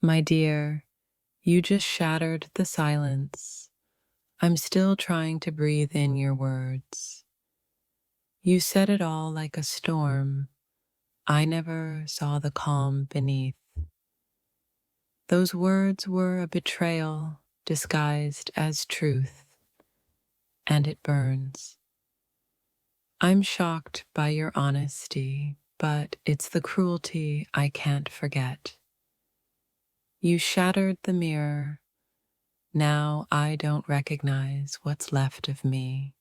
My dear, you just shattered the silence. I'm still trying to breathe in your words. You said it all like a storm. I never saw the calm beneath. Those words were a betrayal disguised as truth, and it burns. I'm shocked by your honesty, but it's the cruelty I can't forget. You shattered the mirror. Now I don't recognize what's left of me.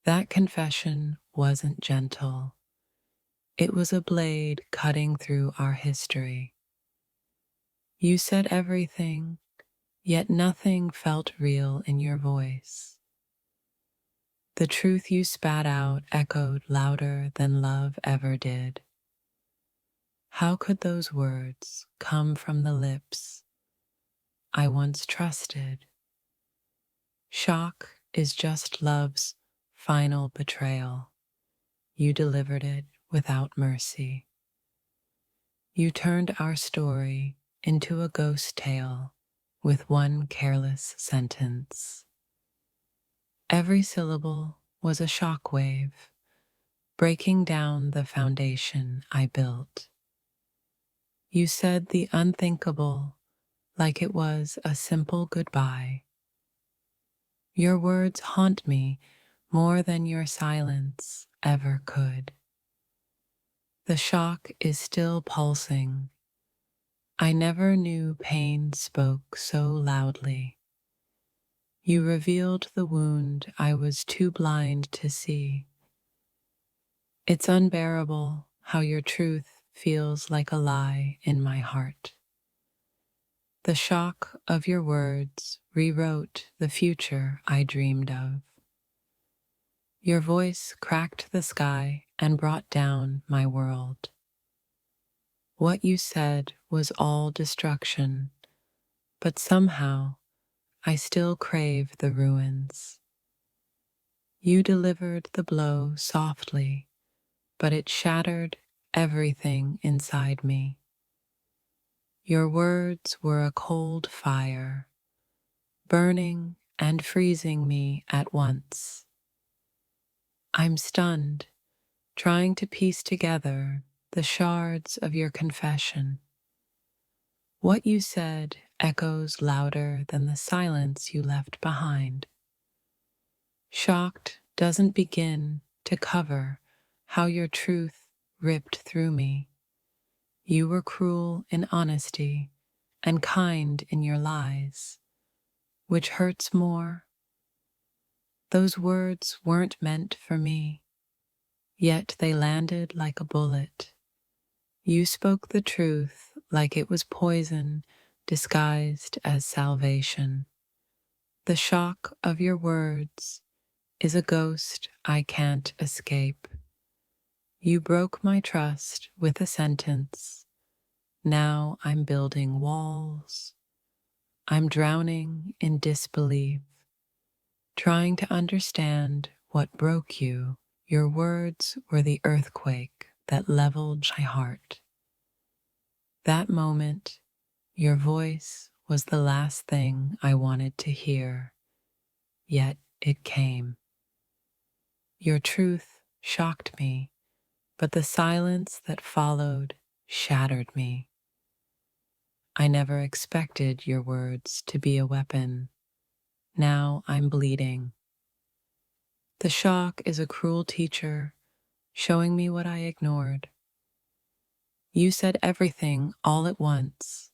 That confession wasn't gentle. It was a blade cutting through our history. You said everything, yet nothing felt real in your voice. The truth you spat out echoed louder than love ever did. How could those words come from the lips I once trusted? Shock is just love's final betrayal. You delivered it without mercy. You turned our story into a ghost tale with one careless sentence. Every syllable was a shockwave, breaking down the foundation I built. You said the unthinkable like it was a simple goodbye. Your words haunt me more than your silence ever could. The shock is still pulsing. I never knew pain spoke so loudly. You revealed the wound I was too blind to see. It's unbearable how your truth feels like a lie in my heart. The shock of your words rewrote the future I dreamed of. Your voice cracked the sky and brought down my world. What you said was all destruction, but somehow I still crave the ruins. You delivered the blow softly, but it shattered everything inside me. Your words were a cold fire, burning and freezing me at once. I'm stunned, trying to piece together the shards of your confession. What you said echoes louder than the silence you left behind. Shocked doesn't begin to cover how your truth ripped through me. You were cruel in honesty and kind in your lies. Which hurts more? Those words weren't meant for me, yet they landed like a bullet. You spoke the truth like it was poison disguised as salvation. The shock of your words is a ghost I can't escape. You broke my trust with a sentence. Now I'm building walls. I'm drowning in disbelief, trying to understand what broke you. Your words were the earthquake that leveled my heart. That moment, your voice was the last thing I wanted to hear, yet it came. Your truth shocked me, but the silence that followed shattered me. I never expected your words to be a weapon. Now I'm bleeding. The shock is a cruel teacher, showing me what I ignored. You said everything all at once.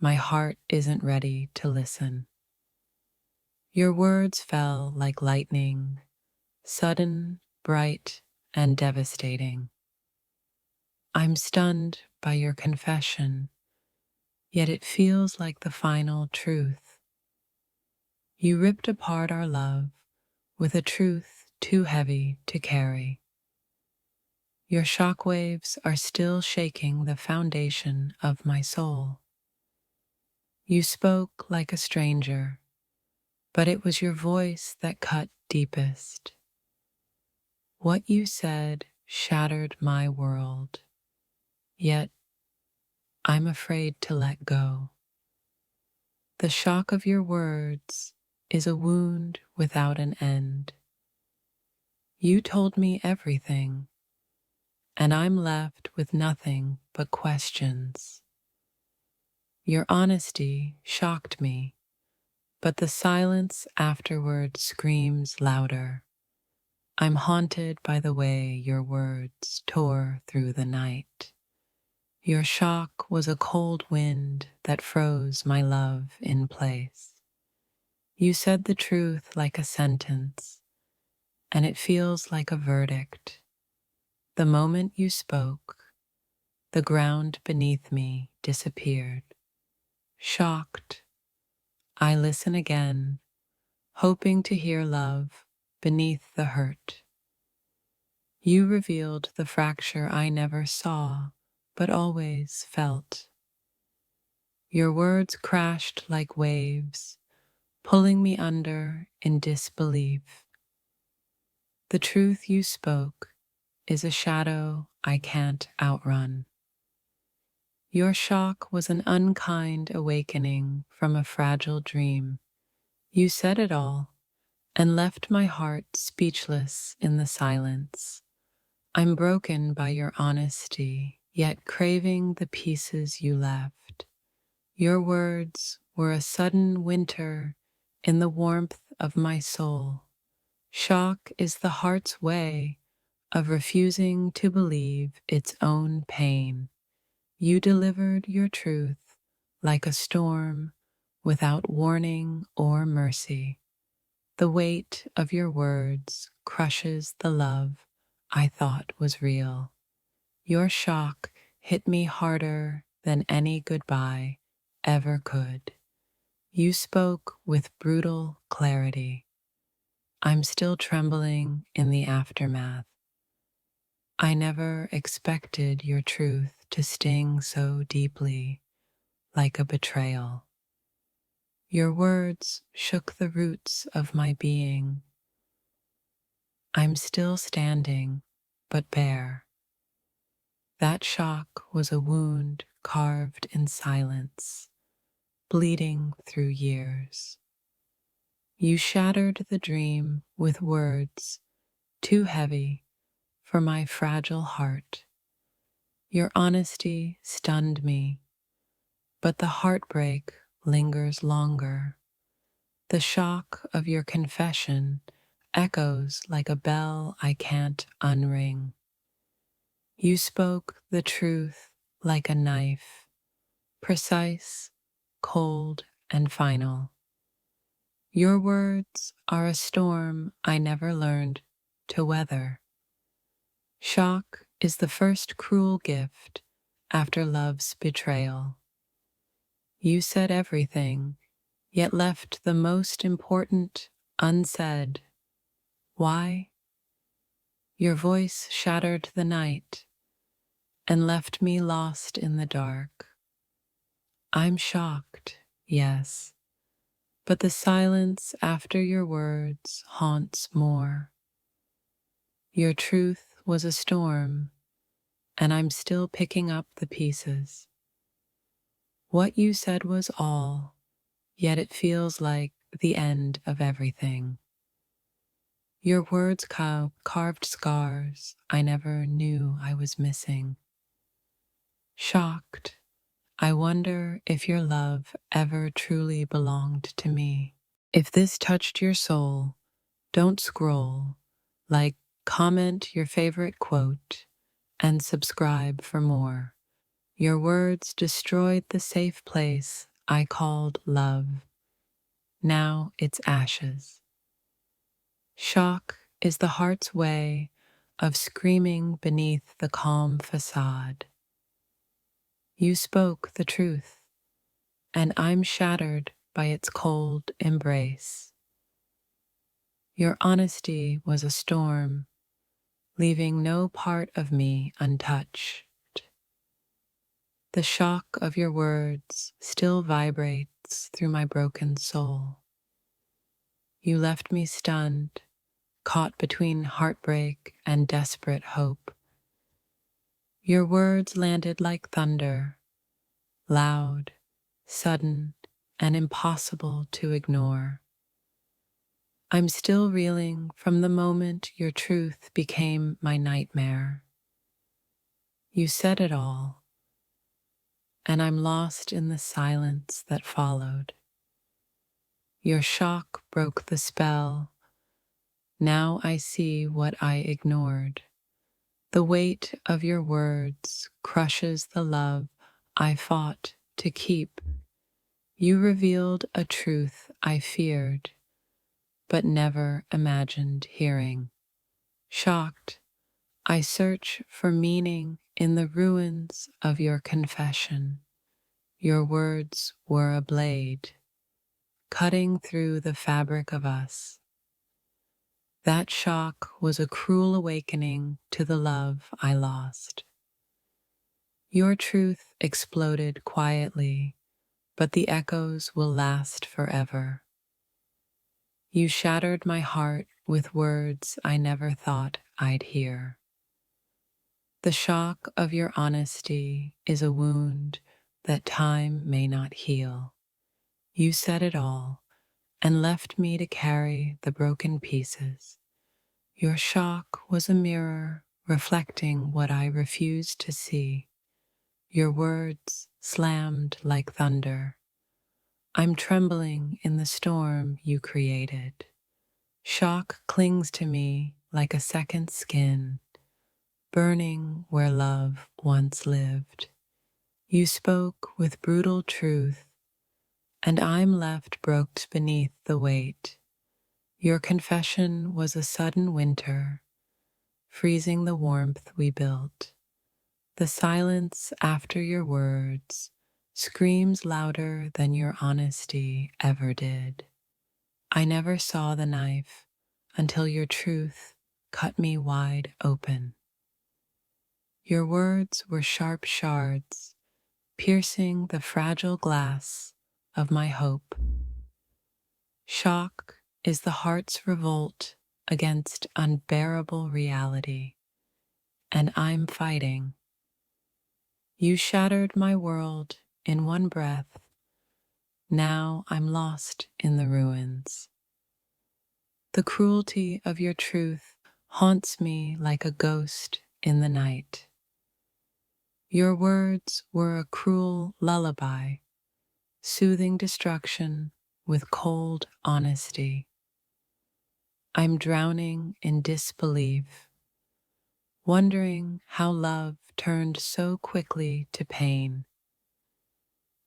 My heart isn't ready to listen. Your words fell like lightning, sudden, bright, and devastating. I'm stunned by your confession, yet it feels like the final truth. You ripped apart our love with a truth too heavy to carry. Your shockwaves are still shaking the foundation of my soul. You spoke like a stranger, but it was your voice that cut deepest. What you said shattered my world, yet I'm afraid to let go. The shock of your words is a wound without an end. You told me everything, and I'm left with nothing but questions. Your honesty shocked me, but the silence afterward screams louder. I'm haunted by the way your words tore through the night. Your shock was a cold wind that froze my love in place. You said the truth like a sentence, and it feels like a verdict. The moment you spoke, the ground beneath me disappeared. Shocked, I listen again, hoping to hear love beneath the hurt. You revealed the fracture I never saw, but always felt. Your words crashed like waves, pulling me under in disbelief. The truth you spoke is a shadow I can't outrun. Your shock was an unkind awakening from a fragile dream. You said it all and left my heart speechless in the silence. I'm broken by your honesty, yet craving the pieces you left. Your words were a sudden winter in the warmth of my soul. Shock is the heart's way of refusing to believe its own pain. You delivered your truth like a storm without warning or mercy. The weight of your words crushes the love I thought was real. Your shock hit me harder than any goodbye ever could. You spoke with brutal clarity. I'm still trembling in the aftermath. I never expected your truth to sting so deeply, like a betrayal. Your words shook the roots of my being. I'm still standing, but bare. That shock was a wound carved in silence, bleeding through years. You shattered the dream with words too heavy for my fragile heart. Your honesty stunned me, but the heartbreak lingers longer. The shock of your confession echoes like a bell I can't unring. You spoke the truth like a knife, precise, cold, and final. Your words are a storm I never learned to weather. Shock is the first cruel gift after love's betrayal. You said everything, yet left the most important unsaid. Why? Your voice shattered the night and left me lost in the dark. I'm shocked, yes, but the silence after your words haunts more. Your truth was a storm, and I'm still picking up the pieces. What you said was all, yet it feels like the end of everything. Your words carved scars I never knew I was missing. Shocked, I wonder if your love ever truly belonged to me. If this touched your soul, don't scroll, like, comment your favorite quote, and subscribe for more. Your words destroyed the safe place I called love. Now it's ashes. Shock is the heart's way of screaming beneath the calm facade. You spoke the truth, and I'm shattered by its cold embrace. Your honesty was a storm, leaving no part of me untouched. The shock of your words still vibrates through my broken soul. You left me stunned, caught between heartbreak and desperate hope. Your words landed like thunder, loud, sudden, and impossible to ignore. I'm still reeling from the moment your truth became my nightmare. You said it all, and I'm lost in the silence that followed. Your shock broke the spell. Now I see what I ignored. The weight of your words crushes the love I fought to keep. You revealed a truth I feared, but never imagined hearing. Shocked, I search for meaning in the ruins of your confession. Your words were a blade, cutting through the fabric of us. That shock was a cruel awakening to the love I lost. Your truth exploded quietly, but the echoes will last forever. You shattered my heart with words I never thought I'd hear. The shock of your honesty is a wound that time may not heal. You said it all and left me to carry the broken pieces. Your shock was a mirror reflecting what I refused to see. Your words slammed like thunder. I'm trembling in the storm you created. Shock clings to me like a second skin, burning where love once lived. You spoke with brutal truth, and I'm left broke beneath the weight. Your confession was a sudden winter, freezing the warmth we built. The silence after your words screams louder than your honesty ever did. I never saw the knife until your truth cut me wide open. Your words were sharp shards, piercing the fragile glass of my hope. Shock is the heart's revolt against unbearable reality, and I'm fighting. You shattered my world in one breath. Now I'm lost in the ruins. The cruelty of your truth haunts me like a ghost in the night. Your words were a cruel lullaby, soothing destruction with cold honesty. I'm drowning in disbelief, wondering how love turned so quickly to pain.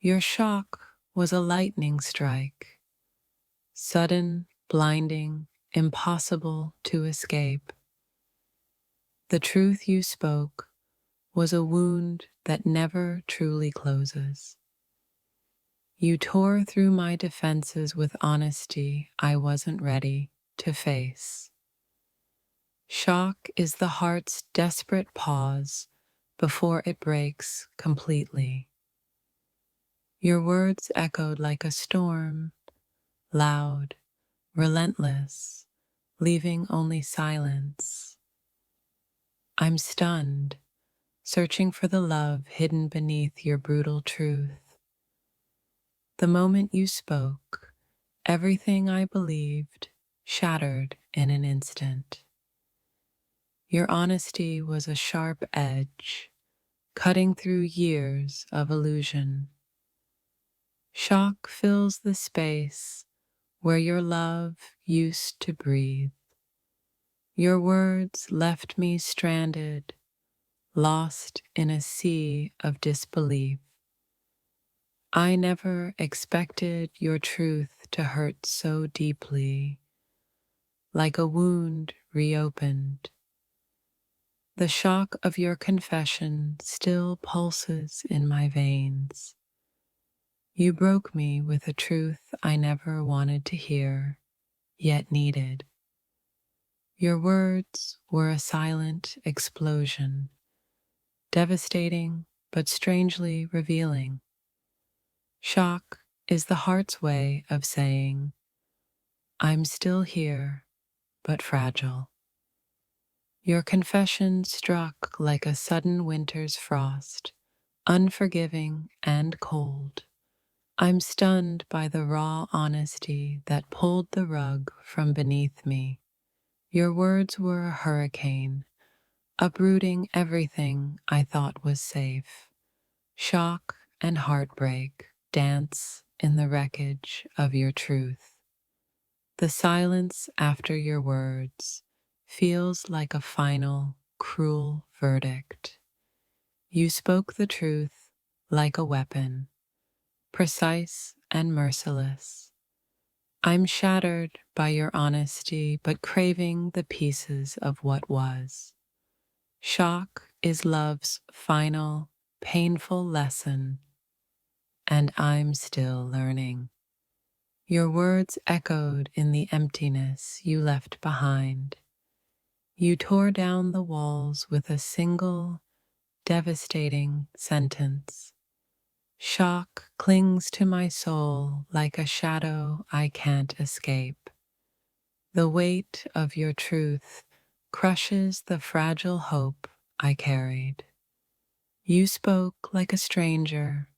Your shock was a lightning strike, sudden, blinding, impossible to escape. The truth you spoke was a wound that never truly closes. You tore through my defenses with honesty I wasn't ready to face. Shock is the heart's desperate pause before it breaks completely. Your words echoed like a storm, loud, relentless, leaving only silence. I'm stunned, searching for the love hidden beneath your brutal truth. The moment you spoke, everything I believed shattered in an instant. Your honesty was a sharp edge, cutting through years of illusion. Shock fills the space where your love used to breathe. Your words left me stranded, lost in a sea of disbelief. I never expected your truth to hurt so deeply, like a wound reopened. The shock of your confession still pulses in my veins. You broke me with a truth I never wanted to hear, yet needed. Your words were a silent explosion, devastating but strangely revealing. Shock is the heart's way of saying, I'm still here, but fragile. Your confession struck like a sudden winter's frost, unforgiving and cold. I'm stunned by the raw honesty that pulled the rug from beneath me. Your words were a hurricane, uprooting everything I thought was safe. Shock and heartbreak dance in the wreckage of your truth. The silence after your words feels like a final, cruel verdict. You spoke the truth like a weapon, precise and merciless. I'm shattered by your honesty, but craving the pieces of what was. Shock is love's final, painful lesson, and I'm still learning. Your words echoed in the emptiness you left behind. You tore down the walls with a single, devastating sentence. Shock clings to my soul like a shadow I can't escape. The weight of your truth crushes the fragile hope I carried. You spoke like a stranger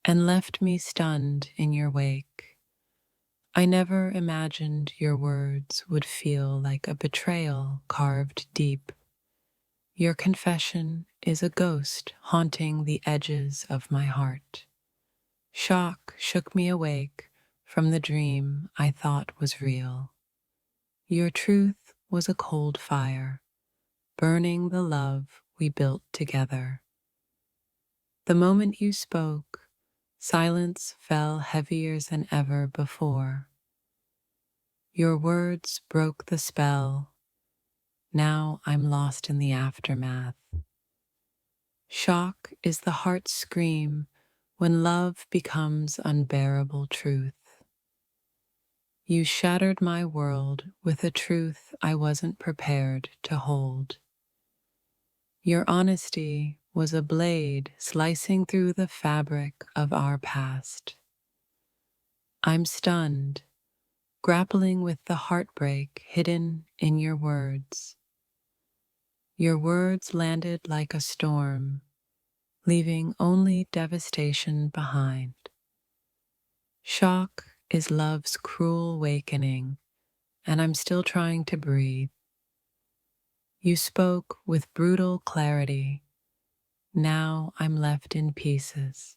and left me stunned in your wake. I never imagined your words would feel like a betrayal carved deep. Your confession is a ghost haunting the edges of my heart. Shock shook me awake from the dream I thought was real. Your truth was a cold fire, burning the love we built together. The moment you spoke, silence fell heavier than ever before. Your words broke the spell. Now I'm lost in the aftermath. Shock is the heart's scream when love becomes unbearable truth. You shattered my world with a truth I wasn't prepared to hold. Your honesty was a blade slicing through the fabric of our past. I'm stunned, grappling with the heartbreak hidden in your words. Your words landed like a storm, leaving only devastation behind. Shock is love's cruel awakening, and I'm still trying to breathe. You spoke with brutal clarity. Now I'm left in pieces.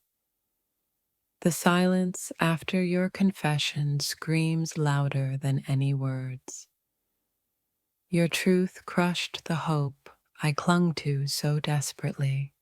The silence after your confession screams louder than any words. Your truth crushed the hope I clung to so desperately.